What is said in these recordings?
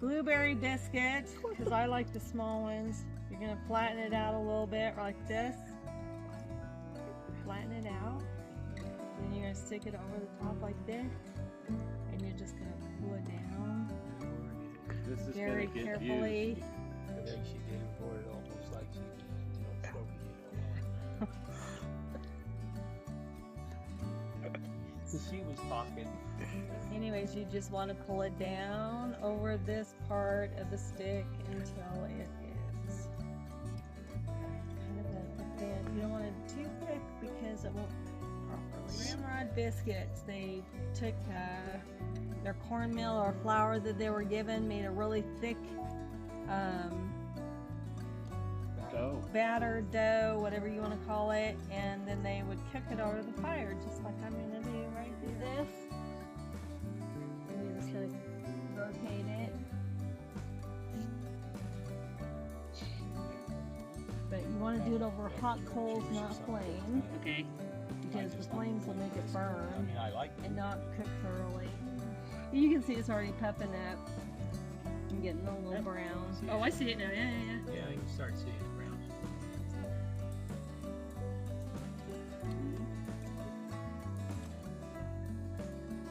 blueberry biscuits, because I like the small ones. You're gonna flatten it out a little bit like this. Flatten it out. Then you're gonna stick it over the top like this. And you're just gonna pull it down. This is Very gonna get carefully. used. I think she did for it almost like she was stroking it. She was talking. Anyways, you just want to pull it down over this part of the stick until it is kind of a thin. You don't want it too thick because it won't properly. Ramrod Biscuits, they took their cornmeal or flour that they were given, made a really thick batter, dough, whatever you want to call it, and then they would cook it over the fire, just like I'm going to do right through this. And you're just going to rotate it. But you want to do it over hot coals, not flame. Okay. Because the flames will make it burn I mean, I like and not cook thoroughly. You can see it's already puffing up and getting a little brown. Oh, I see it now. Yeah, yeah, yeah. Yeah, you can start seeing it brown.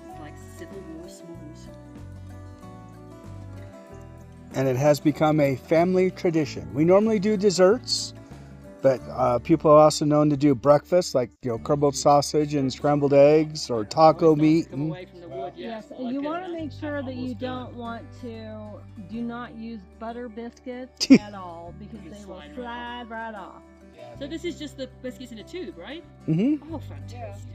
It's like Civil War s'mores. And it has become a family tradition. We normally do desserts, but people are also known to do breakfast, like crumbled sausage and scrambled eggs, or taco meat. Come away from the wood, Yes, I and like you it. want to make sure that you don't want to, do not use butter biscuits at all, because You they will slide right slide right off. Yeah, So this is just the biscuits in a tube, right? Mm-hmm. Oh, fantastic.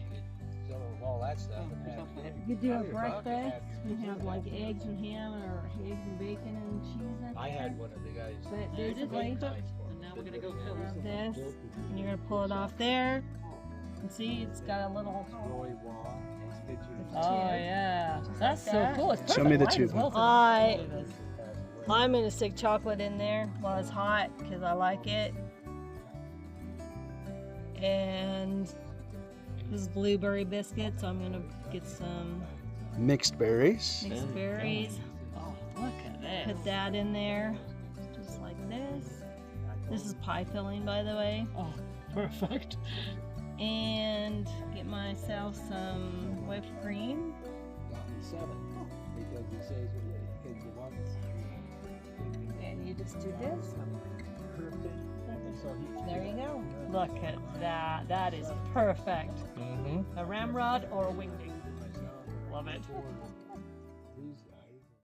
so all that stuff. Oh, and have- You could do a Your bucket breakfast had- and have like eggs and ham, or eggs and bacon and cheese in I there. had one of the guys. But There it is, basically, cooked. Nice for And me. now we're gonna go have fill this, and you're gonna pull it off there. And see, it's got a little. Roy Wall, nice picture. Oh yeah, that's so that. cool. It's Show perfect me the light tube. as well, too. I'm gonna stick chocolate in there while it's hot because I like it. And this is blueberry biscuits. So I'm gonna get some Mixed berries. mixed berries. Oh, look at that. Put that in there, just like this. This is pie filling, by the way. Oh, perfect. And get myself some whipped cream. Got me 7 because he says because you want And you just do this. so he There you go. Look at that. That is perfect. A ramrod or a wingding. Love it.